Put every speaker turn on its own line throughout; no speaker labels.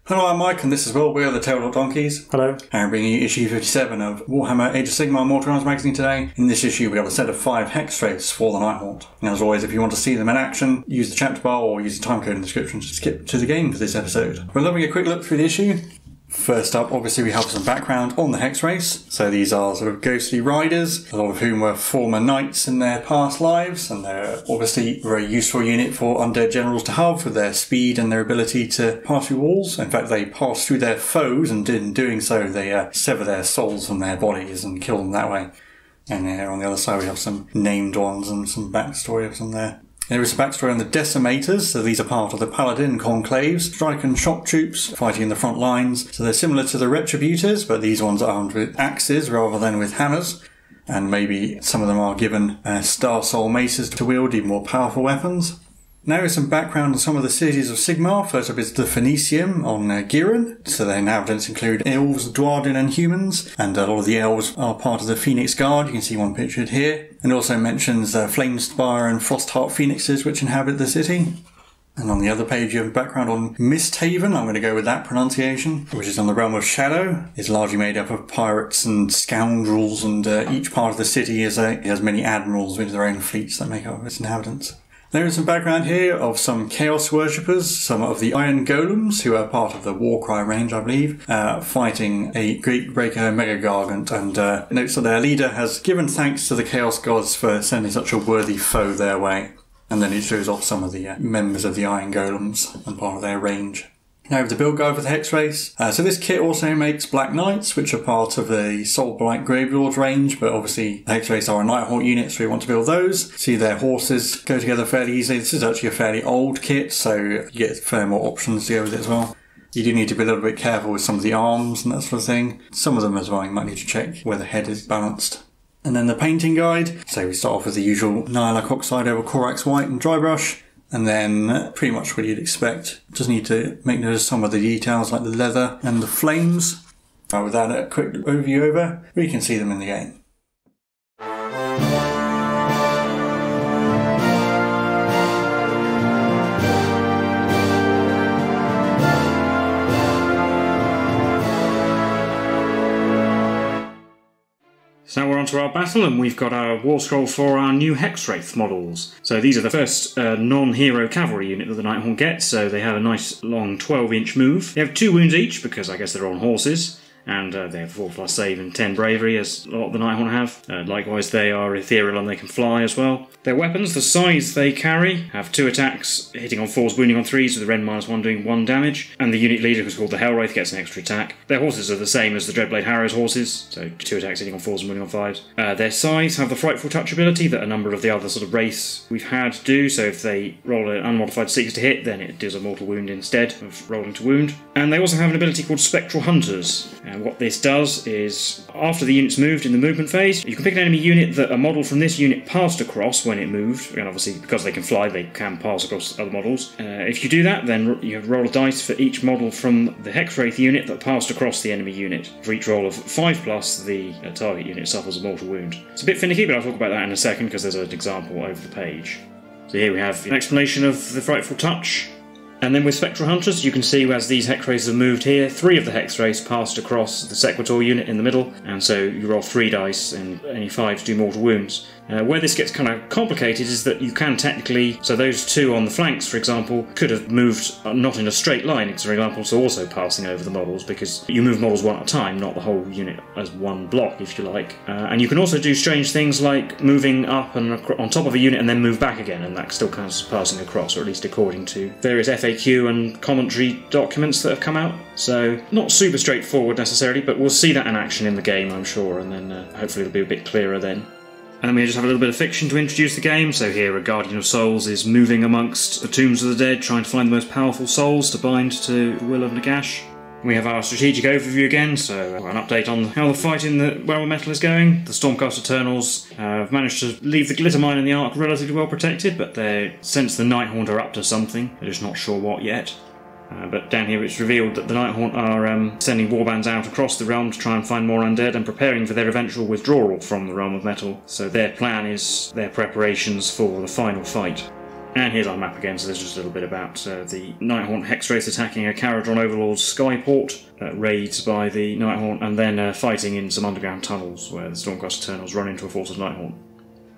Hello, I'm Mike, and this is Will. We are the Tabletop Donkeys.
Hello.
And we're bringing you issue 57 of Warhammer Age of Sigmar Mortal Arms magazine today. In this issue, we have a set of 5 Hexwraiths for the Nighthaunt. And as always, if you want to see them in action, use the chapter bar or use the timecode in the description to skip to the game for this episode. We're having a quick look through the issue. First up, obviously, we have some background on the Hexwraiths. So these are sort of ghostly riders, a lot of whom were former knights in their past lives, and they're obviously a very useful unit for undead generals to have with their speed and their ability to pass through walls. In fact, they pass through their foes, and in doing so, they sever their souls from their bodies and kill them that way. And here on the other side, we have some named ones and some backstory of some there. There is a backstory on the Decimators, so these are part of the Paladin conclaves, strike and shock troops fighting in the front lines. So they're similar to the Retributors, but these ones are armed with axes rather than with hammers. And maybe some of them are given Star Soul maces to wield even more powerful weapons. Now is some background on some of the cities of Sigmar. First up is the Phoenicium on Sigyorn. So their inhabitants include elves, dwarven and humans, and a lot of the elves are part of the Phoenix Guard. You can see one pictured here. And it also mentions Flamespire and Frostheart Phoenixes which inhabit the city. And on the other page you have background on Misthaven. I'm going to go with that pronunciation, which is on the realm of Shadow. It's largely made up of pirates and scoundrels, and each part of the city has many admirals with their own fleets that make up its inhabitants. There is some background here of some Chaos Worshippers, some of the Iron Golems, who are part of the Warcry range, I believe, fighting a Great Breaker Mega Gargant, and notes that their leader has given thanks to the Chaos Gods for sending such a worthy foe their way. And then it shows off some of the members of the Iron Golems and part of their range. Now we have the build guide for the Hexwraiths. So this kit also makes Black Knights, which are part of the Soulblight Gravelords range, but obviously the Hexwraiths are a Nighthaunt unit, so we want to build those. See, their horses go together fairly easily. This is actually a fairly old kit, so you get fair more options to go with it as well. You do need to be a little bit careful with some of the arms and that sort of thing. Some of them as well, you might need to check where the head is balanced. And then the painting guide. So we start off with the usual Nihilakh Oxide over Corax White and dry brush. And then pretty much what you'd expect. Just need to make notice of some of the details like the leather and the flames. With that, a quick overview over, we can see them in the game.
So now we're on to our battle, and we've got our warscroll for our new Hexwraith models. So these are the first non-hero cavalry unit that the Nighthaunt gets, so they have a nice long 12-inch move. They have 2 wounds each, because I guess they're on horses, and they have 4+ save and 10 bravery, as a lot of the Nighthaunt have. Likewise, they are ethereal and they can fly as well. Their weapons, the scythes they carry, have 2 attacks, hitting on 4s, wounding on 3s, with the Ren -1 doing 1 damage. And the unit leader, who's called the Hellwraith, gets an extra attack. Their horses are the same as the Dreadblade Harrow's horses, so 2 attacks hitting on 4s and wounding on 5s. Their scythes have the Frightful Touch ability that a number of the other sort of wraiths we've had do, so if they roll an unmodified 6 to hit, then it does a mortal wound instead of rolling to wound. And they also have an ability called Spectral Hunters, and what this does is, after the unit's moved in the movement phase, you can pick an enemy unit that a model from this unit passed across when it moved, and obviously because they can fly they can pass across other models. If you do that, then you roll a dice for each model from the Hexwraith unit that passed across the enemy unit. For each roll of 5+, the target unit suffers a mortal wound. It's a bit finicky, but I'll talk about that in a second because there's an example over the page. So here we have an explanation of the Frightful Touch. And then with Spectral Hunters, you can see as these Hexwraiths have moved here, 3 of the Hexwraiths passed across the Sequitur unit in the middle, and so you roll 3 dice and any 5s do mortal wounds. Where this gets kind of complicated is that you can technically, so those 2 on the flanks, for example, could have moved not in a straight line, for example, so also passing over the models, because you move models one at a time, not the whole unit as one block, if you like. And you can also do strange things like moving up and on top of a unit and then move back again, and that still counts as passing across, or at least according to various FAQ and commentary documents that have come out. So not super straightforward necessarily, but we'll see that in action in the game, I'm sure, and then hopefully it'll be a bit clearer then. And then we just have a little bit of fiction to introduce the game. So here a Guardian of Souls is moving amongst the tombs of the dead, trying to find the most powerful souls to bind to the will of Nagash. We have our strategic overview again, so an update on how the fight in the realm of metal is going. The Stormcast Eternals have managed to leave the glitter mine and the Ark relatively well protected, but they sense the Nighthaunt are up to something. They're just not sure what yet. But down here it's revealed that the Nighthaunt are sending warbands out across the realm to try and find more undead and preparing for their eventual withdrawal from the realm of metal. So their plan is their preparations for the final fight. And here's our map again, so there's just a little bit about the Nighthaunt Hexwraiths attacking a Caradron Overlord's skyport, raids by the Nighthaunt, and then fighting in some underground tunnels where the Stormcast Eternals run into a force of Nighthaunt.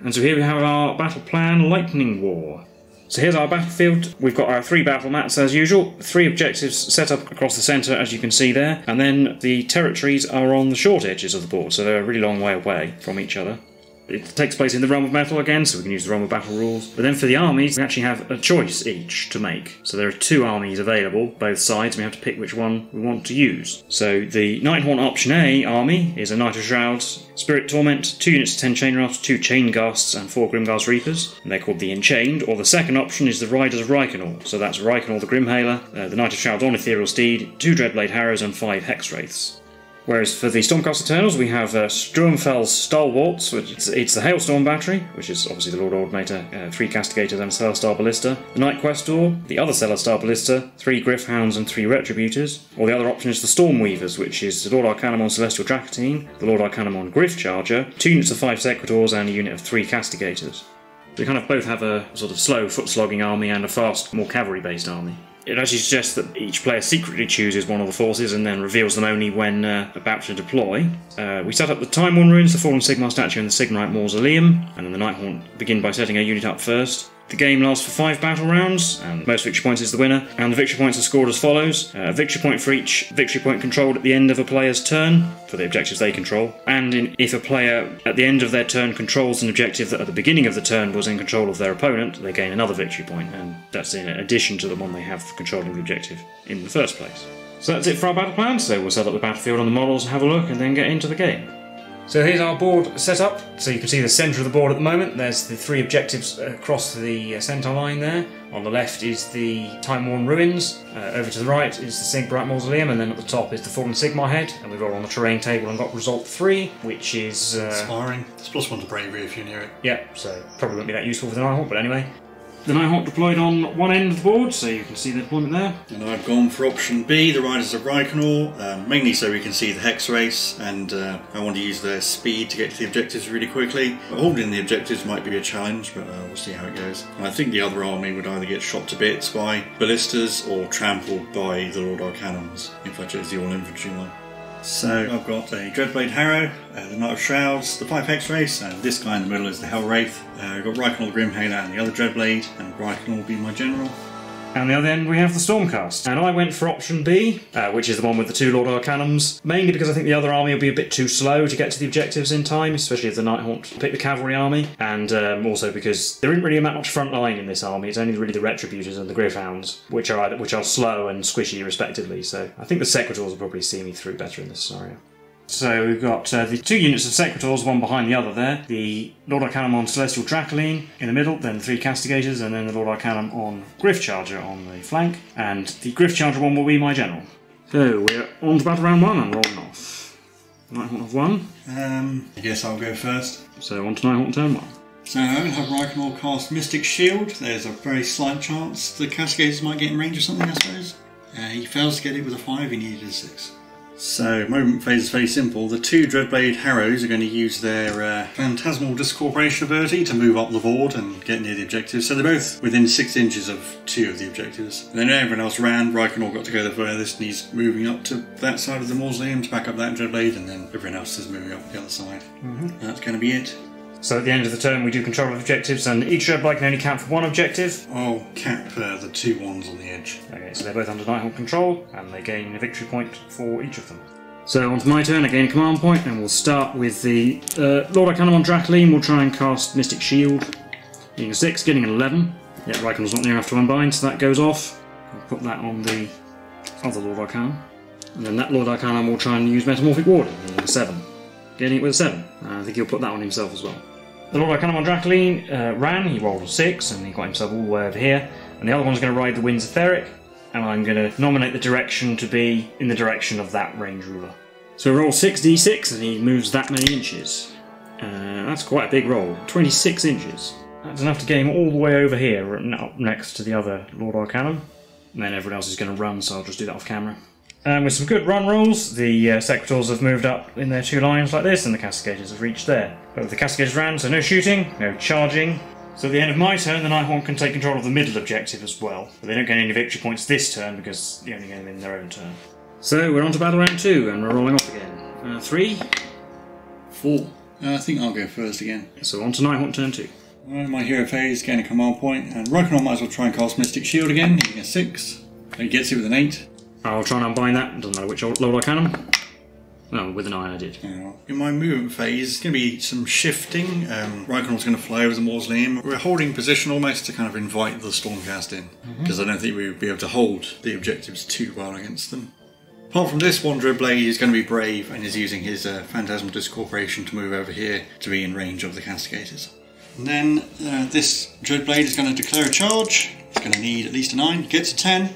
And so here we have our battle plan, Lightning War. So here's our battlefield. We've got our 3 battle mats as usual, 3 objectives set up across the centre as you can see there, and then the territories are on the short edges of the board, so they're a really long way away from each other. It takes place in the Realm of Metal again, so we can use the Realm of Battle rules. But then for the armies, we actually have a choice each to make. So there are 2 armies available, both sides, and we have to pick which one we want to use. So the Nighthaunt Option A army is a Knight of Shrouds, Spirit Torment, 2 units of 10 Chain Rafts, 2 Chain Ghasts, and 4 Grimghast Reapers. And they're called the Enchained, or the second option is the Riders of Reikenor. So that's Reikenor the Grimhailer, the Knight of Shrouds on Ethereal Steed, 2 Dreadblade Harrows, and 5 Hexwraiths. Whereas for the Stormcast Eternals, we have Sturmfell's Stalwarts, which it's the Hailstorm Battery, which is obviously the Lord Ordinator, 3 Castigators and a Celestar Ballista, the Night Questor, the other Celestar Ballista, 3 Gryph-hounds and 3 Retributors, or the other option is the Stormweavers, which is the Lord Arcanamon Celestial Drakatine, the Lord Arcanamon Gryph Charger, 2 units of 5 Sequitors and a unit of 3 Castigators. They kind of both have a sort of slow foot-slogging army and a fast, more cavalry-based army. It actually suggests that each player secretly chooses one of the forces and then reveals them only when about to deploy. We set up the Time Worn Ruins, the Fallen Sigmar statue and the Signorite Mausoleum, and then the Nighthaunt begin by setting a unit up first. The game lasts for 5 battle rounds, and most victory points is the winner, and the victory points are scored as follows. A victory point for each victory point controlled at the end of a player's turn, for the objectives they control, and if a player at the end of their turn controls an objective that at the beginning of the turn was in control of their opponent, they gain another victory point, and that's in addition to the one they have for controlling the objective in the first place. So that's it for our battle plan, so we'll set up the battlefield on the models, have a look, and then get into the game. So here's our board set up. So you can see the centre of the board at the moment. There's the 3 objectives across the centre line there. On the left is the Time Worn Ruins. Over to the right is the Signorite Mausoleum, and then at the top is the Fallen Sigmar head. And we've got on the terrain table and got result 3, which is
Sparring. It's +1 to bravery if you're near it.
Yeah, so probably won't be that useful for the Nighthaunt, but anyway. The Nighthaunt deployed on one end of the board, so you can see the deployment there.
And I've gone for option B, the Riders of Reikenor, mainly so we can see the Hexwraiths, and I want to use their speed to get to the objectives really quickly. Holding the objectives might be a challenge, but we'll see how it goes. And I think the other army would either get shot to bits by ballistas or trampled by the Lord Arcanons, if I chose the all-infantry one. So I've got a Dreadblade Harrow, the Knight of Shrouds, the 5 Hexwraiths, and this guy in the middle is the Hellwraith. I've got Reikenor the Grimhailer and the other Dreadblade, and Reikenor will be my general.
And the other end we have the Stormcast. And I went for option B, which is the one with the 2 Lord Arcanums, mainly because I think the other army will be a bit too slow to get to the objectives in time, especially if the Nighthaunt pick the cavalry army, and also because there isn't really that much front line in this army. It's only really the Retributors and the Gryph-hounds, which are slow and squishy respectively, so I think the Sequitors will probably see me through better in this scenario. So we've got the 2 units of Sequitors, one behind the other there. The Lord Arcanamon Celestial Drakatine in the middle, then the 3 Castigators, and then the Lord Arcanamon Gryph Charger on the flank. And the Gryph Charger one will be my general. So we're on to battle round 1 and rolling off. Nighthaunt of 1.
I guess I'll go first.
So on to Nighthaunt turn 1.
So I'm going to have Reikenor cast Mystic Shield. There's a very slight chance the Castigators might get in range of something, I suppose. He fails to get it with a 5, he needed a 6. So, movement phase is very simple. The 2 Dreadblade Harrows are going to use their Phantasmal Discorporation ability to move up the board and get near the objectives. So they're both within 6 inches of 2 of the objectives. And then everyone else ran. Reikenor got to go the furthest, and he's moving up to that side of the mausoleum to back up that Dreadblade, and then everyone else is moving up the other side. That's going to be it.
So at the end of the turn we do control of objectives, and each Dreadblade can only count for 1 objective.
I'll cap the 2 ones on the edge.
Okay, so they're both under Nighthaunt control, and they gain a victory point for each of them. So onto my turn, I gain a command point, and we'll start with the Lord Arcanamon Drakatine. We'll try and cast Mystic Shield. Getting a 6, getting an 11. Yeah, Reikenor's not near enough to unbind, so that goes off. I'll put that on the other Lord Arcanum. And then that Lord Arcanum will try and use Metamorphic Warding, getting a 7. Getting it with a 7. I think he'll put that on himself as well. The Lord Arcanamon Drakatine ran, he rolled a 6, and he got himself all the way over here. And the other one's going to ride the Winds of Theric, and I'm going to nominate the direction to be in the direction of that range ruler. So roll 6d6, and he moves that many inches. That's quite a big roll, 26 inches. That's enough to get him all the way over here, up next to the other Lord Arcanum. And then everyone else is going to run, so I'll just do that off camera. And with some good run rolls, the Sequitors have moved up in their 2 lines like this, and the Castigators have reached there. But the Castigators ran, so no shooting, no charging. So at the end of my turn, the Nighthaunt can take control of the middle objective as well. But they don't get any victory points this turn because they only get them in their own turn. So we're on to battle round 2 and we're rolling off again. 3.
4. I think I'll go first again.
So on to Nighthaunt turn 2.
My hero phase, gain a command point, and Rykonor might as well try and cast Mystic Shield again, hitting a 6. He gets it with an 8.
I'll try and unbind that, doesn't matter which Lord Arcanum. No, with an 9 I did.
In my movement phase, it's going to be some shifting. Rykonor's going to fly over the mausoleum. We're holding position almost to kind of invite the Stormcast in, because I don't think we would be able to hold the objectives too well against them. Apart from this, one Dreadblade is going to be brave and is using his Phantasmal Discorporation to move over here to be in range of the Castigators. And then this Dreadblade is going to declare a charge. It's going to need at least a 9, gets a 10,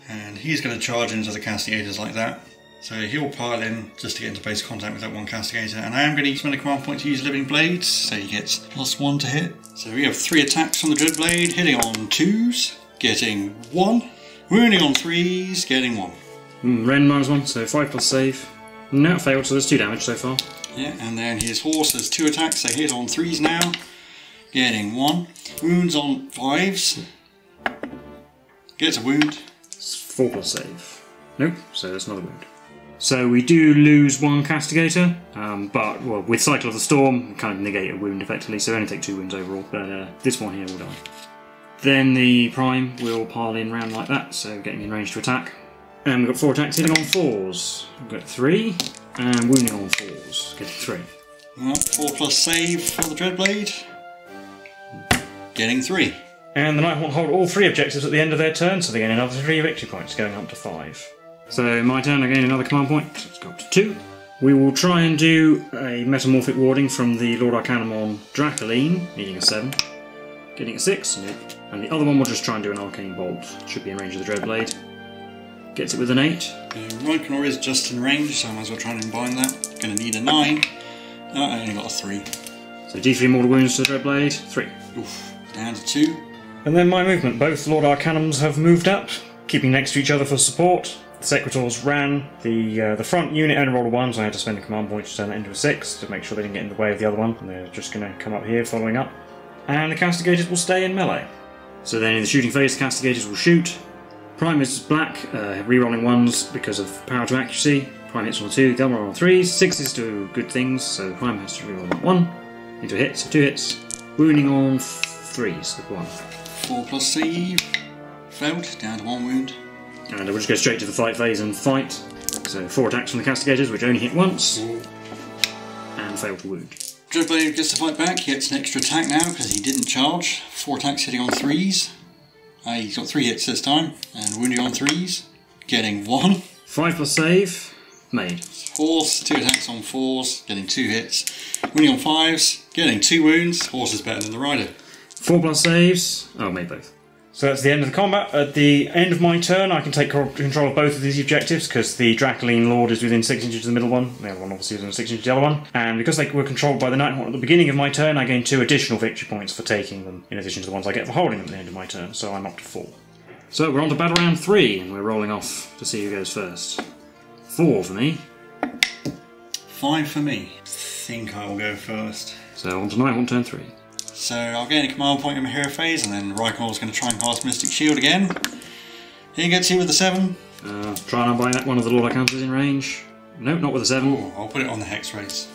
and he's going to charge into the Castigators like that. So he'll pile in just to get into base contact with that one Castigator, and I am going to spend a command point to use Living Blades, so he gets +1 to hit. So we have 3 attacks from the Dreadblade, hitting on 2s, getting 1, wounding on 3s, getting 1.
Ren -1, so 5 plus save. No, it failed, so there's 2 damage so far.
Yeah, and then his horse has 2 attacks, they hit on 3s now, getting 1. Wounds on 5s, gets a wound.
It's 4 plus save. Nope, so that's another wound. So we do lose 1 Castigator, but well, with Cycle of the Storm, we kind of negate a wound effectively, so we only take 2 wounds overall, but this one here will die. Then the Prime will pile in round like that, so getting in range to attack. And we've got 4 attacks hitting on 4s. We've got 3, and wounding on 4s, getting 3.
Well, 4 plus save for the Dreadblade, getting 3.
And the Nighthaunt hold all 3 objectives at the end of their turn, so they gain another 3 victory points, going up to 5. So my turn, I gain another command point, so let's go up to 2. We will try and do a Metamorphic Warding from the Lord Arcanum on Dracoline, needing a 7. Getting a 6, nope. And the other one will just try and do an Arcane Bolt, should be in range of the Dreadblade. Gets it with an 8.
Rykonor is just in range, so I might as well try and bind that. Going to need a 9. Oh, I only got a 3.
So D3 mortal wounds to the Dreadblade, 3.
Oof, down to 2.
And then my movement. Both Lord Arcanums have moved up, keeping next to each other for support. The Sequitors ran. The front unit only rolled a 1, so I had to spend a command point to turn that into a 6 to make sure they didn't get in the way of the other one. And they're just going to come up here following up. And the Castigators will stay in melee. So then in the shooting phase, the Castigators will shoot. Prime is black, re-rolling 1s because of power to accuracy. Prime hits on 2, the other on 3s. 6s do good things, so Prime has to re-roll that 1 into a hit, so 2 hits. Wounding on 3s with 1.
4 plus save, failed, down to 1 wound.
And we'll just go straight to the fight phase and fight. So 4 attacks from the Castigators, which only hit once, and fail to wound.
Dreadblade gets to fight back, he gets an extra attack now because he didn't charge. 4 attacks hitting on 3s. He's got 3 hits this time, and wounding on 3s, getting 1.
5 plus save, made.
Horse, 2 attacks on 4s, getting 2 hits. Wounding on 5s, getting 2 wounds. Horse is better than the rider.
4 plus saves, oh, made both. So that's the end of the combat. At the end of my turn, I can take control of both of these objectives because the Dracoline Lord is within 6 inches of the middle one. The other one obviously is within 6 inches of the other one. And because they were controlled by the Nighthaunt at the beginning of my turn, I gain 2 additional victory points for taking them, in addition to the ones I get for holding them at the end of my turn. So I'm up to 4. So we're on to battle round 3, and we're rolling off to see who goes first. 4 for me.
5 for me. I think I will go first.
So on to Nighthaunt turn 3.
So I'll gain a command point in my hero phase, and then Rykonor's going to try and cast Mystic Shield again. He gets here with a 7.
Try and unbind that one of the Lord Arcanums in range. No, not with a 7.
Ooh, I'll put it on the Hexwraiths.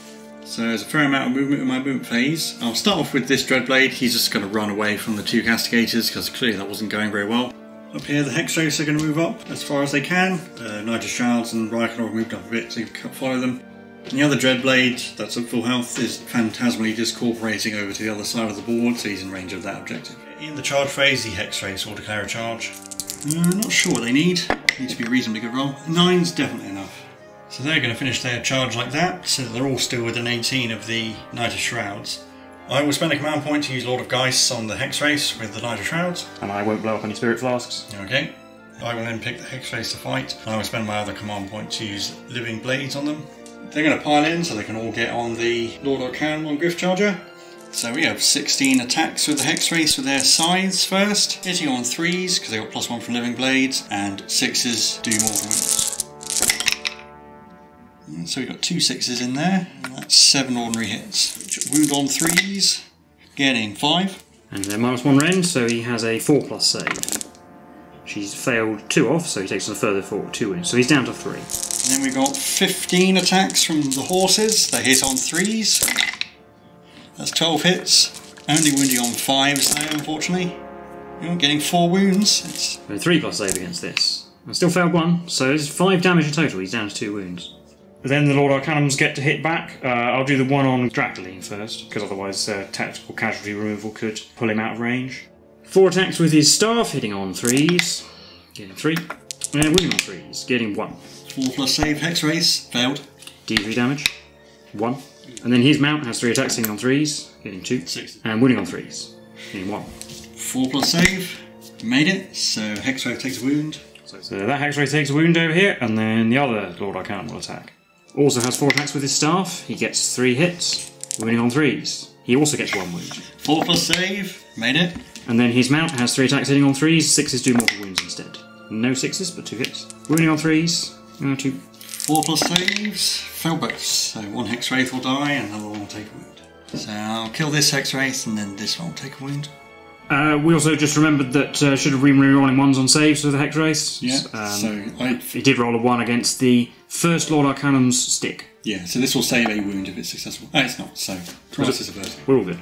So there's a fair amount of movement in my movement phase. I'll start off with this Dreadblade. He's just going to run away from the 2 Castigators because clearly that wasn't going very well. Up here the Hexwraiths are going to move up as far as they can. Nigel Shrouds and Rykonor have moved up a bit so you can follow them. And the other Dreadblade, that's at full health, is phantasmally discorporating over to the other side of the board, so he's in range of that objective. In the charge phase, the Hexwraiths will declare a charge. Not sure what they need. Needs to be a reasonably good roll. 9's definitely enough. So they're going to finish their charge like that, so they're all still within 18 of the Knight of Shrouds. I will spend a command point to use Lord of Geists on the Hexwraiths with the Knight of Shrouds.
And I won't blow up any Spirit Flasks.
Okay. I will then pick the Hexwraiths to fight, and I will spend my other command point to use Living Blades on them. They're going to pile in so they can all get on the Lord Arcanum on Griff Charger. So we have 16 attacks with the Hexwraiths with their scythes first, hitting on 3s because they got +1 from Living Blades, and 6s do mortal wounds. So we've got 2 6s in there, and that's 7 ordinary hits. Wound on 3s, getting 5.
And then -1 rend, so he has a 4+ save. She's failed 2 off, so he takes on a further 2 wounds. So he's down to 3.
And then we've got 15 attacks from the horses. They hit on 3s. That's 12 hits. Only wounding on 5s though, unfortunately. You're not getting 4 wounds. It's...
A 3+ save against this. I still failed 1, so it's 5 damage in total. He's down to 2 wounds. Then the Lord Arcanums get to hit back. I'll do the one on Dracoline first, because otherwise tactical casualty removal could pull him out of range. 4 attacks with his staff, hitting on 3s, getting 3. And wounding on 3s, getting 1.
4+ save, Hexwraiths, failed.
D3 damage, 1. And then his mount has 3 attacks, hitting on 3s, getting 2.
6.
And wounding on 3s, getting 1.
4+ save, made it, so Hexwraith takes a wound.
So that Hexwraith takes a wound over here, and then the other Lord Arcanum will attack. Also has 4 attacks with his staff, he gets 3 hits, wounding on 3s. He also gets 1 wound.
4+ save, made it.
And then his mount has 3 attacks hitting on 3s, 6s do mortal wounds instead. No 6s, but 2 hits. Wounding on 3s, 2.
4+ saves, fail both. So 1 Hexwraith will die and another one will take a wound. So I'll kill this Hexwraith and then this one will take a wound.
We also just remembered that should have been re-rolling 1s on saves for the Hexwraiths.
Yeah,
he did roll a 1 against the first Lord Arcanum's stick.
Yeah, so this will save a wound if it's successful. Oh, it's not, so twice is averted.
We're all good.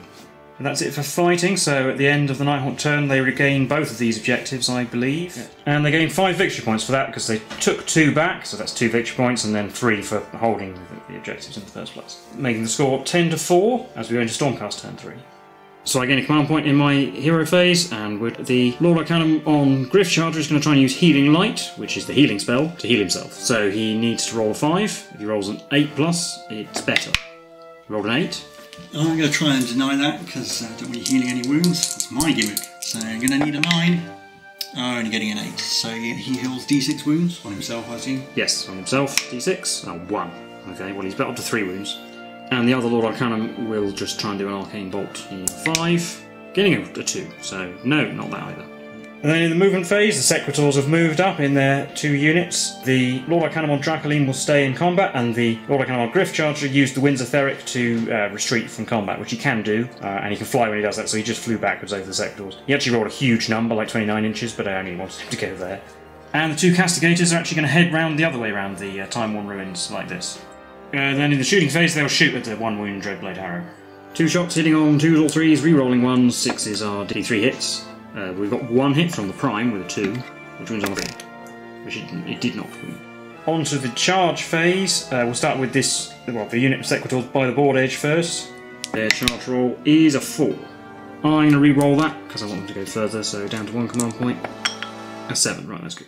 And that's it for fighting, so at the end of the Nighthaunt turn they regain both of these objectives, I believe. Yeah. And they gain 5 victory points for that because they took 2 back, so that's 2 victory points, and then 3 for holding the objectives in the first place. Making the score 10-4 as we go into Stormcast turn 3. So I gain a command point in my hero phase, and with the Lord Arcanum on Griff Charger is going to try and use Healing Light, which is the healing spell, to heal himself. So he needs to roll a 5. If he rolls an 8+, it's better. He rolled an 8.
I'm going to try and deny that because I don't want you healing any wounds. That's my gimmick. So I'm going to need a 9. Oh, only getting an 8. So he heals D6 wounds on himself, I assume?
Yes, on himself, D6. Oh, 1. Okay, well he's got up to 3 wounds. And the other Lord Arcanum will just try and do an Arcane Bolt in 5, getting a 2, so no, not that either. And then in the movement phase, the Sequitors have moved up in their 2 units. The Lord Arcanum on Dracoline will stay in combat, and the Lord Arcanum on Griff Charger used the Winds of Theric to retreat from combat, which he can do, and he can fly when he does that, so he just flew backwards over the Sequitors. He actually rolled a huge number, like 29 inches, but I only wanted him to go there. And the 2 Castigators are actually going to head round the other way around the Time-worn ruins, like this. Then in the shooting phase, they'll shoot at the 1 wound Dreadblade Arrow. 2 shots hitting on 2s or 3s, re-rolling 1s, 6s are D3 hits. We've got 1 hit from the Prime with a 2, which wins on 3, which it did not win. On to the charge phase, we'll start with this, well, the unit of Sequitors by the board edge first. Their charge roll is a 4. I'm going to re-roll that, because I want them to go further, so down to 1 command point. A 7, right, that's good.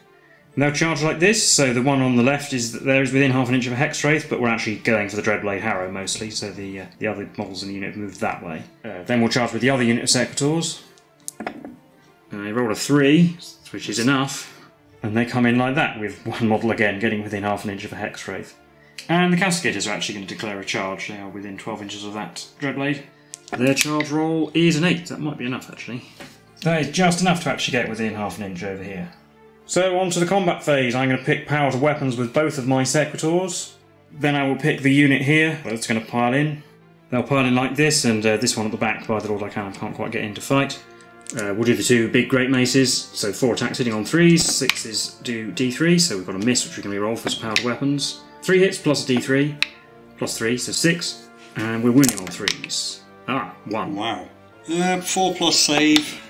And they'll charge like this, so the one on the left is within half an inch of a Hexwraith, but we're actually going for the Dreadblade Harrow mostly, so the other models in the unit have moved that way. Then we'll charge with the other unit of Sequitors. And they roll a 3, which is enough, and they come in like that, with one model again getting within half an inch of a Hexwraith. And the Castigators are actually going to declare a charge, they are within 12 inches of that Dreadblade. Their charge roll is an 8, that might be enough actually. That is just enough to actually get within half an inch over here. So on to the combat phase, I'm going to pick power to weapons with both of my Sequitors. Then I will pick the unit here, that's going to pile in. They'll pile in like this, and this one at the back by the Lord Arcanum can't quite get in to fight. We'll do the 2 big Great Maces, so 4 attacks hitting on 3s, 6s do D3, so we've got a miss which we can re-roll for some powered weapons. 3 hits plus a D3, plus 3, so 6, and we're wounding on 3s. 1.
Wow. 4+ save,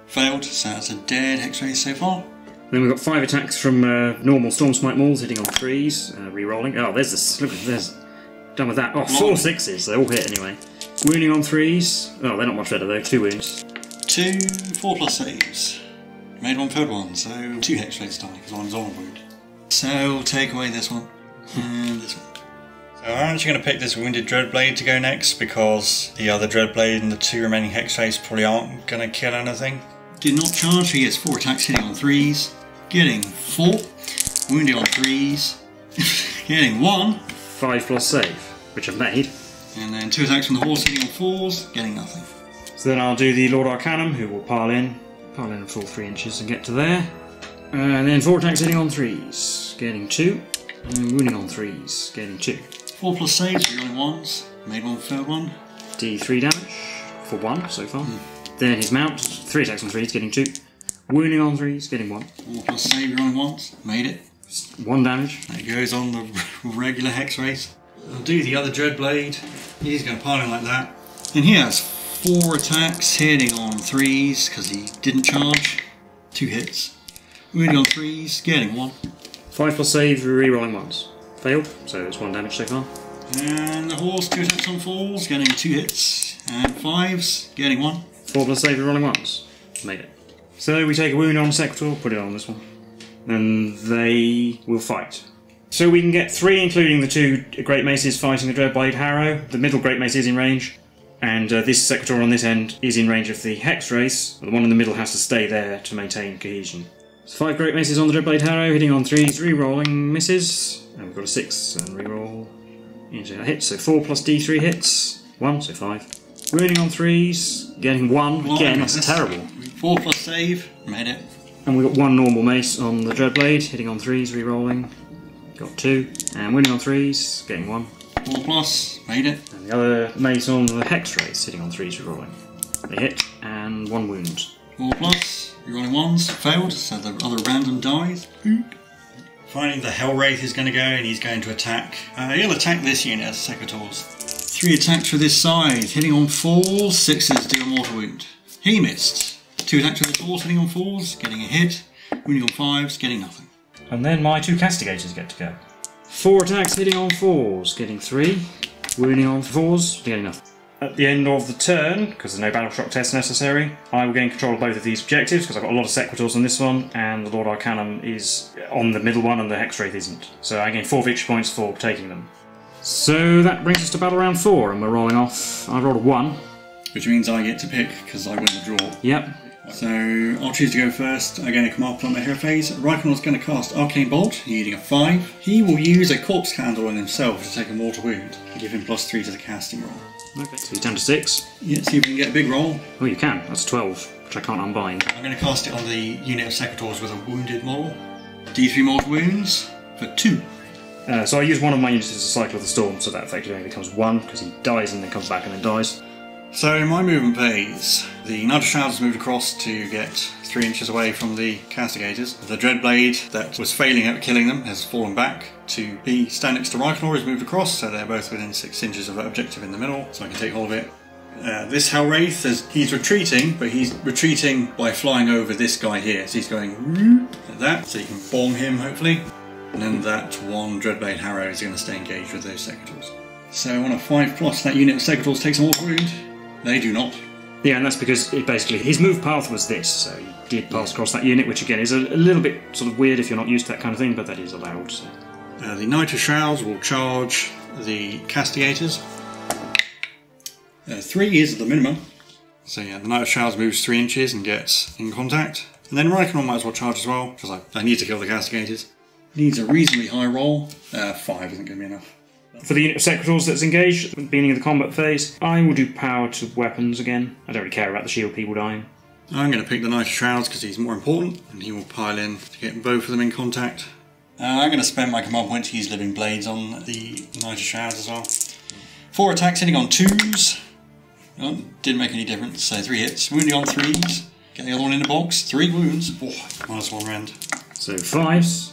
failed, so that's a dead Hexwraith so far.
Then we've got 5 attacks from normal Stormsmite Mauls hitting on 3s, re-rolling. Oh, there's this. Look, there's. Done with that. Oh, 4 6s, they all hit anyway. Wounding on 3s. Oh, they're not much better though, 2 wounds.
2 4+ saves. Made 1, failed 1, so 2 Hexwraiths die because one's on a wound. So we'll take away this one and this one. So I'm actually going to pick this Wounded Dreadblade to go next because the other Dreadblade and the 2 remaining Hexwraiths probably aren't going to kill anything. Did not charge, he gets 4 attacks hitting on 3s. Getting 4, wounding on 3s, getting 1.
5+ save, which I've made.
And then 2 attacks from the horse hitting on 4s, getting nothing.
So then I'll do the Lord Arcanum, who will pile in a full 3 inches and get to there. And then 4 attacks hitting on 3s, getting 2. And wounding on 3s, getting 2.
4+ saves, rerolling 1s, made 1, failed 1.
D3 damage for 1 so far. Then his mount, 3 attacks on 3s, getting 2. Wounding on 3s, getting 1.
4 plus save rolling once. Made it.
1 damage.
That goes on the regular Hexwraith. I'll do the other Dreadblade. He's going to pile in like that. And he has 4 attacks, hitting on 3s because he didn't charge. 2 hits. Wounding on 3s, getting 1.
5 plus save, re-rolling once. Failed, so it's 1 damage so far.
And the horse, 2 attacks on 4s, getting 2 hits. And 5s, getting 1.
4 plus save, re-rolling once. Made it. So we take a wound on Sequitor, put it on this one. And they will fight. So we can get 3, including the 2 Great Maces fighting the Dreadblade Harrow. The middle Great Mace is in range. And this Sequitor on this end is in range of the Hexwraiths. The one in the middle has to stay there to maintain cohesion. So 5 Great Maces on the Dreadblade Harrow, hitting on 3s, re-rolling misses. And we've got a 6 and re-roll into a hit. So 4 plus d3 hits. 1, so 5. Wounding on 3s, getting 1. Again, that's terrible.
4 plus save, made it.
And we've got 1 normal mace on the Dreadblade, hitting on 3s, re-rolling. Got 2. And winning on 3s, getting 1.
4 plus, made it.
And the other mace on the Hexwraith, hitting on 3s, re-rolling. They hit, and 1 wound.
4 plus, re-rolling 1s, failed, so the other random dies. Finally, the Hellwraith is going to go, and he's going to attack. He'll attack this unit as Sequitor's. 3 attacks for this side, hitting on 4s, 6s do a mortal wound. He missed. 2 attacks with the 4s, hitting on 4s, getting a hit. Wounding on 5s, getting nothing.
And then my 2 castigators get to go. 4 attacks hitting on 4s, getting 3. Wounding on 4s, getting nothing. At the end of the turn, because there's no battle shock test necessary, I will gain control of both of these objectives, because I've got a lot of Sequitors on this one, and the Lord Arcanum is on the middle one, and the Hexwraith isn't. So I gain 4 victory points for taking them. So that brings us to battle round 4, and we're rolling off. I rolled a 1.
Which means I get to pick, because I win the draw.
Yep.
So I'll choose to go first. I gain a command point on my hero phase. Rykon's going to cast Arcane Bolt, needing a 5. He will use a Corpse Candle on himself to take a mortal wound, and give him +3 to the casting roll.
Okay, so he's down to 6.
Yeah, see if we can get a big roll.
Oh, you can. That's 12, which I can't unbind.
I'm going to cast it on the unit of Sequitors with a wounded model. D3 mortal wounds for 2.
So I use one of my units as a Cycle of the Storm, so that effectively only becomes 1, because he dies and then comes back and then dies.
So in my movement phase, the Night of Shrouds has moved across to get 3 inches away from the castigators. The Dreadblade that was failing at killing them has fallen back to be stand next to Rykonor, has moved across, so they're both within 6 inches of that objective in the middle, so I can take hold of it. This Hellwraith, he's retreating, but he's retreating by flying over this guy here. So he's going like that, so you can bomb him hopefully. And then that 1 Dreadblade Harrow is going to stay engaged with those Sequitors. So on a 5+, that unit of Sequitors takes a mortal wound. They do not.
Yeah, and that's because basically his move path was this, so he did pass across that unit, which again is a little bit sort of weird if you're not used to that kind of thing, but that is allowed. So.
The Night of Shrouds will charge the castigators. 3 is the minimum. So yeah, the Night of Shrouds moves 3 inches and gets in contact. And then Rykonor might as well charge as well, because I need to kill the castigators. Needs a reasonably high roll. 5 isn't going to be enough.
For the unit of Sequitors that's engaged at the beginning of the combat phase, I will do power to weapons again. I don't really care about the shield people dying.
I'm going to pick the Night of Shrouds because he's more important, and he will pile in to get both of them in contact. I'm going to spend my command point to use Living Blades on the Night of Shrouds as well. 4 attacks hitting on 2s. Oh, didn't make any difference, so 3 hits. Wounding on 3s. Get the other one in the box. 3 wounds. -1 rend.
So 5s.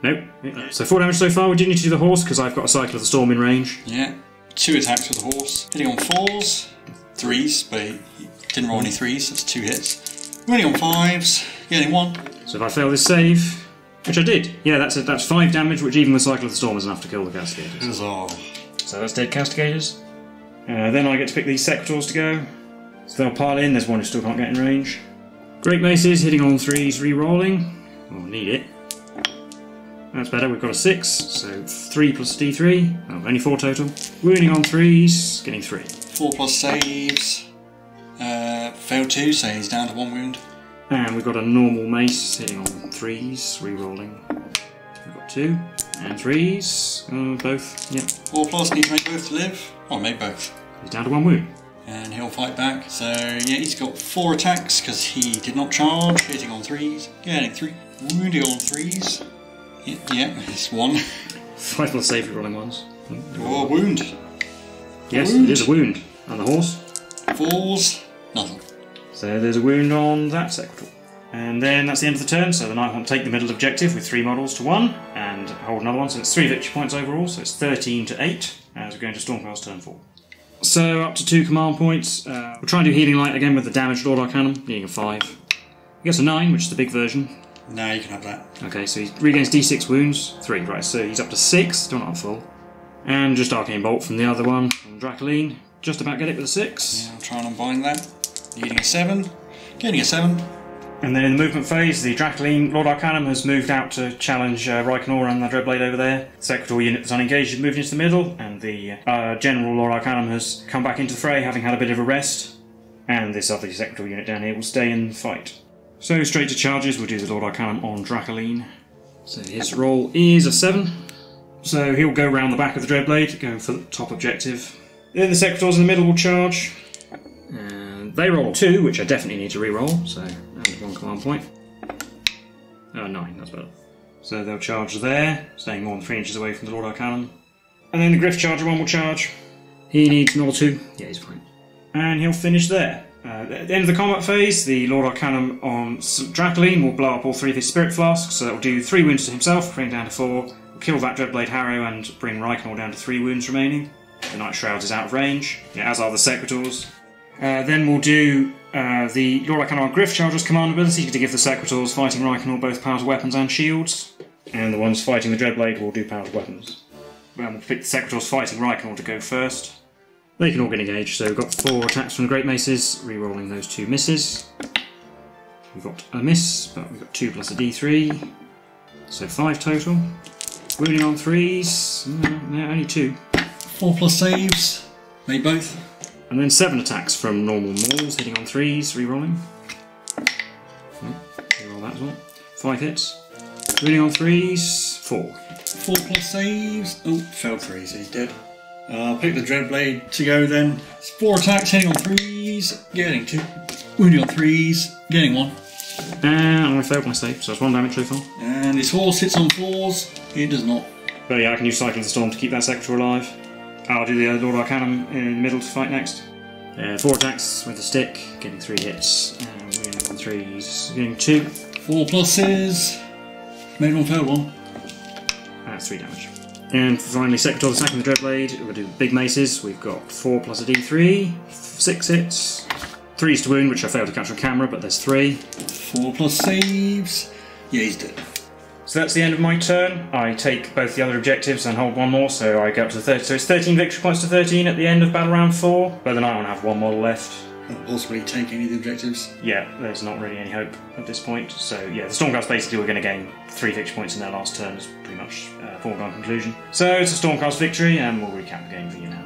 Nope. So 4 damage so far. We do need to do the horse because I've got a Cycle of the Storm in range.
Yeah. 2 attacks with the horse. Hitting on 4s. 3s, but he didn't roll any 3s. That's 2 hits. Wounding on 5s. Getting 1.
So if I fail this save, which I did, yeah, that's 5 damage, which even with Cycle of the Storm is enough to kill the castigators.
Huzzah.
So that's dead castigators. Then I get to pick these Sequitors to go. So they'll pile in. There's one who still can't get in range. Great Maces hitting on 3s, re-rolling. We'll need it. That's better, we've got a 6, so 3 plus d3, oh, only 4 total. Wounding on 3s, getting 3.
4 plus saves, failed 2, so he's down to 1 wound.
And we've got a normal mace hitting on 3s, re-rolling. We've got 2, and 3s, both, yep.
4 plus, need to make both to live, or make both.
He's down to 1 wound.
And he'll fight back, so yeah, he's got 4 attacks because he did not charge, hitting on 3s, getting 3, wounding on 3s. Yeah, it's 1.
5 plus save for rolling ones.
Oh, wound.
Yes, wound. It is a wound. And the horse?
4s, nothing.
So there's a wound on that Sequitor. And then that's the end of the turn, so the Nighthaunt take the middle objective with 3 models to 1, and hold another one, so it's 3 victory points overall, so it's 13 to 8, as we're going to Stormcast turn 4. So up to 2 command points. We'll try and do Healing Light again with the damaged Lord Arcanum, needing a 5. He gets a 9, which is the big version.
No, you can have that.
Okay, so he regains d6 wounds, 3, right, so he's up to 6, still not full. And just Arcane Bolt from the other one, from Dracoline, just about get it with a 6.
Yeah, I'll try and unbind that. Needing a 7, getting a 7.
And then in the movement phase, the Dracoline Lord Arcanum has moved out to challenge Reikenor and the Dreadblade over there. The Sequitor unit that's unengaged has moved into the middle, and the General Lord Arcanum has come back into the fray, having had a bit of a rest. And this other Sequitor unit down here will stay in the fight. So straight to charges, we'll do the Lord Arcanum on Dracoline. So his roll is a 7. So he'll go round the back of the Dreadblade, going for the top objective. Then the Sequitors in the middle will charge. And they roll 2, which I definitely need to re-roll, so and 1 command point. 9, that's better. So they'll charge there, staying more than 3 inches away from the Lord Arcanum. And then the Griff Charger one will charge. He needs another 2. Yeah, he's fine. And he'll finish there. At the end of the combat phase, the Lord Arcanum on Dracoline will blow up all 3 of his Spirit Flasks, so that will do 3 wounds to himself, bring him down to 4. Will kill that Dreadblade Harrow and bring Reikenor down to 3 wounds remaining. The Night Shrouds is out of range, yeah, as are the Sequitors. Then we'll do the Lord Arcanum Griff Charger's command ability to give the Sequitors fighting Reikenor both powers of weapons and shields. And the ones fighting the Dreadblade will do powers of weapons. We'll pick the Sequitors fighting Reikenor to go first. They can all get engaged, so we've got 4 attacks from the Great Maces, re-rolling those 2 misses. We've got a miss, but we've got 2 plus a d3, so 5 total. Wounding on 3s, no, only 2.
4 plus saves, made both.
And then 7 attacks from normal mauls, hitting on 3s, re-rolling. Re-roll that as well. 5 hits. Wounding on 3s, 4.
4 plus saves, oh, failed 3, so he's dead. I'll pick the Dreadblade to go then. It's 4 attacks, hitting on 3s, getting 2. Wounding on 3s, getting 1.
And I failed my save, so it's 1 damage so far.
And his horse hits on 4s, it does not.
But yeah, I can use Cycle of the Storm to keep that Sequitor alive. I'll do the Lord Arcanum in the middle to fight next. 4 attacks with the stick, getting 3 hits. And wounding on 3s, getting 2.
4 pluses, made 1, failed 1.
That's 3 damage. And finally, Sequitor attacking the Dreadblade. We'll do big maces. We've got 4 plus a d3, 6 hits, 3s to wound, which I failed to catch on camera, but there's 3.
4 plus saves. Yeah, he's dead.
So that's the end of my turn. I take both the other objectives and hold 1 more, so I go up to 30. So it's 13 victory points to 13 at the end of battle round 4. But then I won't have 1 model left.
Not possibly take any of the objectives.
Yeah, there's not really any hope at this point. So yeah, the Stormcast basically were going to gain 3 victory points in their last turn. It's pretty much a foregone conclusion. So it's a Stormcast victory, and we'll recap the game for you now.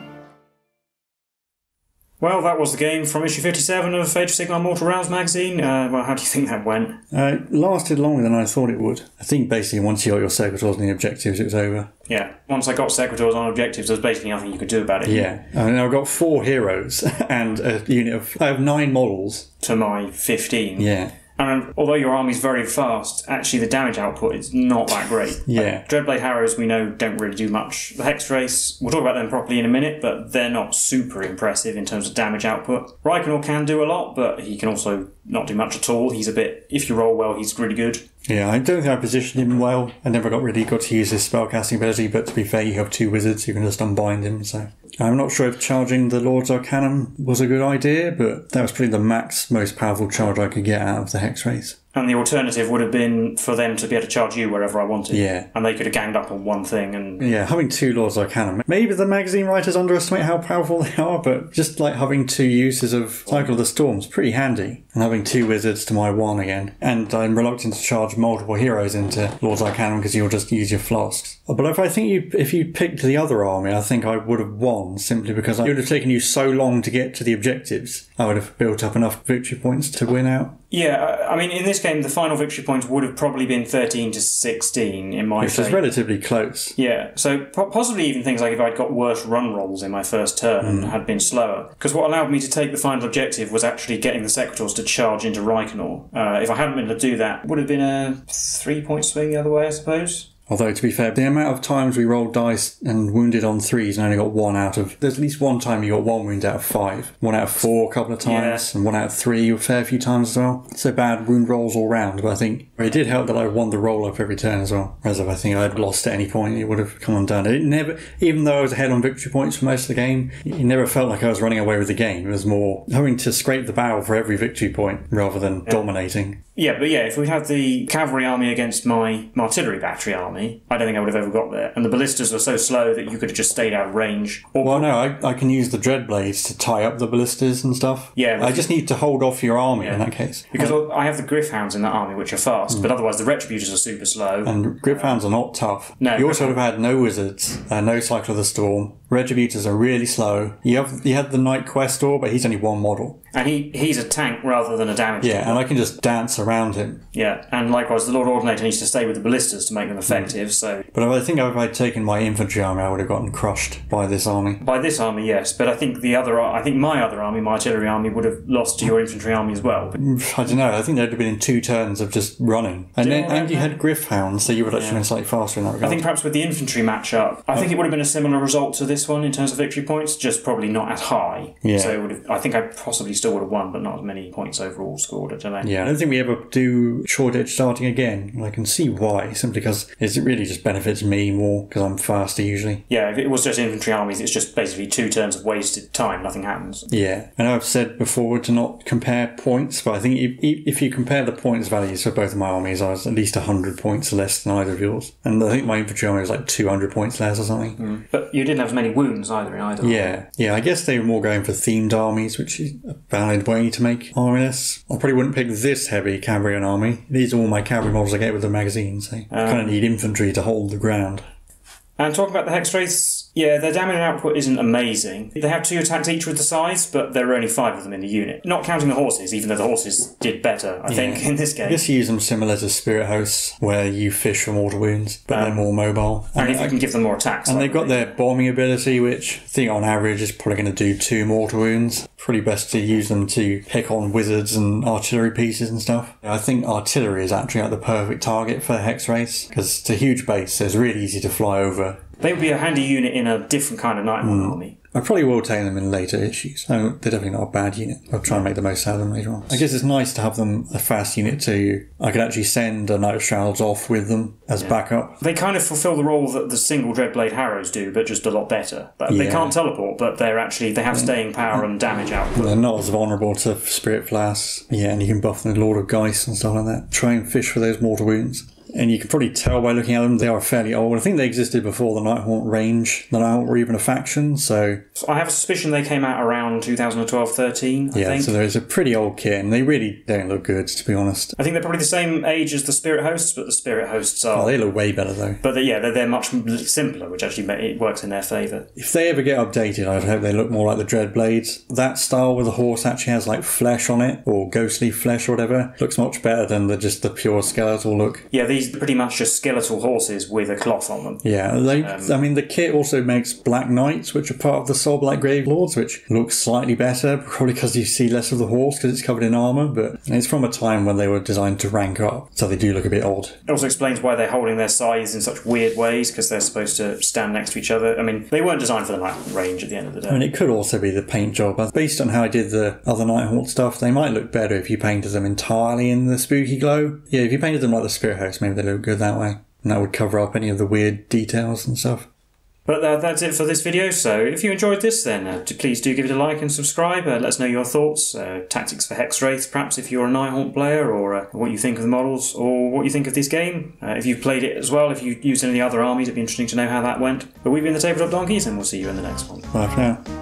Well, that was the game from issue 57 of Age of Sigmar Mortal Rounds magazine. Well, how do you think that went?
It lasted longer than I thought it would. I think basically once you got your Sequitors and the objectives, it was over.
Yeah, once I got Sequitors on objectives, there was basically nothing you could do about it.
Yeah, I mean, I've got 4 heroes and a unit of... I have 9 models.
To my 15.
Yeah.
And although your army's very fast, actually the damage output is not that great.
Yeah.
Like, Dreadblade Harrows, we know, don't really do much. The Hexwraiths, we'll talk about them properly in a minute, but they're not super impressive in terms of damage output. Reikenor can do a lot, but he can also not do much at all. He's a bit... If you roll well, he's really good.
Yeah, I don't think I positioned him well. I never got to use his spellcasting ability, but to be fair, you have 2 wizards, you can just unbind him, so... I'm not sure if charging the Lord's Arcanum was a good idea, but that was probably the max, most powerful charge I could get out of the Hexwraiths.
And the alternative would have been for them to be able to charge you wherever I wanted.
Yeah.
And they could have ganged up on one thing and...
Yeah, having 2 Lords Arcanum. Maybe the magazine writers underestimate how powerful they are, but just like having 2 uses of Cycle of the Storm is pretty handy. And having 2 wizards to my 1 again. And I'm reluctant to charge multiple heroes into Lord's Arcanum because you'll just use your flasks. But if you picked the other army, I think I would have won simply because it would have taken you so long to get to the objectives. I would have built up enough victory points to win out.
Yeah, I mean, in this game, the final victory points would have probably been 13 to 16 in my
Which is relatively close.
Yeah, so possibly even things like if I'd got worse run rolls in my first turn and had been slower. Because what allowed me to take the final objective was actually getting the Sequitors to charge into Reikenor. If I hadn't been able to do that, it would have been a 3-point swing the other way, I suppose.
Although, to be fair, the amount of times we rolled dice and wounded on 3s and only got 1 out of... There's at least one time you got 1 wound out of 5. 1 out of 4 a couple of times, and 1 out of 3 a fair few times as well. So bad wound rolls all round, but I think it did help that I won the roll-up every turn as well. Whereas if I think I had lost at any point, it would have come undone. It never... Even though I was ahead on victory points for most of the game, it never felt like I was running away with the game. It was more having to scrape the barrel for every victory point rather than dominating.
Yeah, but yeah, if we'd had the cavalry army against my artillery battery army, I don't think I would have ever got there. And the ballistas were so slow that you could have just stayed out of range.
Well, no, I can use the dreadblades to tie up the ballistas and stuff.
Yeah.
I just need to hold off your army in that case.
Because I have the Griffhounds in that army, which are fast, but otherwise the Retributors are super slow.
And Griffhounds are not tough.
No,
you also have had no Wizards, no Cycle of the Storm. Retributors are really slow. You had the Knight Questor, but he's only 1 model.
And he's a tank rather than a damage
dealer.
dealer.
And I can just dance around him.
Yeah, and likewise the Lord Ordinator needs to stay with the ballistas to make them effective, so...
But I think if I'd taken my infantry army, I would have gotten crushed by this army.
By this army, yes, but I think my other army, my artillery army, would have lost to your infantry army as well.
I don't know, I think they'd have been in 2 turns of just running. And you had Griffhounds, so you would actually been slightly faster in that regard.
I think perhaps with the infantry matchup, I think it would have been a similar result to this one in terms of victory points, just probably not as high.
Yeah.
So I think I possibly still would have won, but not as many points overall scored, I don't know.
Yeah, I don't think we ever do short edge starting again. I can see why, simply because it really just benefits me more, because I'm faster usually.
Yeah, if it was just infantry armies, it's just basically 2 turns of wasted time, nothing happens.
Yeah, I know I've said before to not compare points, but I think if you compare the points values for both of my armies, I was at least 100 points less than either of yours. And I think my infantry army was like 200 points less or something.
But you didn't have as many wounds either in either.
Yeah, I guess they were more going for themed armies, which is a valid way to make army lists. I probably wouldn't pick this heavy cavalry army. These are all my cavalry models I get with the magazine, so I kind of need infantry to hold the ground.
And talking about the Hexwraiths, yeah, their damage output isn't amazing. They have 2 attacks each with the size, but there are only 5 of them in the unit. Not counting the horses, even though the horses did better, I think, in this game.
I guess you use them similar to Spirit Hosts, where you fish for mortal wounds, but they're more mobile.
And if you can give them more attacks.
And they've got their bombing ability, which I think on average is probably going to do 2 mortal wounds. Probably best to use them to pick on wizards and artillery pieces and stuff. I think artillery is actually like the perfect target for Hexwraiths, because it's a huge base, so it's really easy to fly over.
They would be a handy unit in a different kind of Nighthaunt army.
I probably will take them in later issues. They're definitely not a bad unit. I'll try and make the most out of them later on. I guess it's nice to have them a fast unit too. I could actually send a Knight of Shrouds off with them as backup.
They kind of fulfill the role that the single Dreadblade Harrows do, but just a lot better. They can't teleport, but they have staying power and damage output.
They're not as vulnerable to Spirit Flasks. Yeah, and you can buff the Lord of Geist and stuff like that. Try and fish for those mortal wounds. And you can probably tell by looking at them, they are fairly old. I think they existed before the Nighthaunt range. The Nighthaunt were even a faction, so...
I have a suspicion they came out around 2012-13, I think.
Yeah, so there's a pretty old kit, and they really don't look good, to be honest.
I think they're probably the same age as the Spirit Hosts, but the Spirit Hosts are...
Oh, they look way better, though.
But they're much simpler, which actually it works in their favour.
If they ever get updated, I'd hope they look more like the Dreadblades. That style where the horse actually has, like, flesh on it, or ghostly flesh or whatever, looks much better than just the pure skeletal look.
Yeah, these are pretty much just skeletal horses with a cloth on them.
Yeah, the kit also makes Black Knights, which are part of the Soul Black Grave Lords, which looks slightly better, probably because you see less of the horse because it's covered in armour, but it's from a time when they were designed to rank up, so they do look a bit odd.
It also explains why they're holding their sides in such weird ways, because they're supposed to stand next to each other. I mean, they weren't designed for the Nighthaunt range at the end of the day.
I mean, it could also be the paint job. Based on how I did the other Nighthaunt stuff, they might look better if you painted them entirely in the spooky glow. Yeah, if you painted them like the Spirit Host, maybe they look good that way. And that would cover up any of the weird details and stuff.
But that's it for this video, so if you enjoyed this then please do give it a like and subscribe, let us know your thoughts, tactics for Hexwraith perhaps if you're a Nighthaunt player, or what you think of the models, or what you think of this game. If you've played it as well, if you used any of the other armies, it'd be interesting to know how that went. But we've been the Tabletop Donkeys, and we'll see you in the next one.
Bye for now.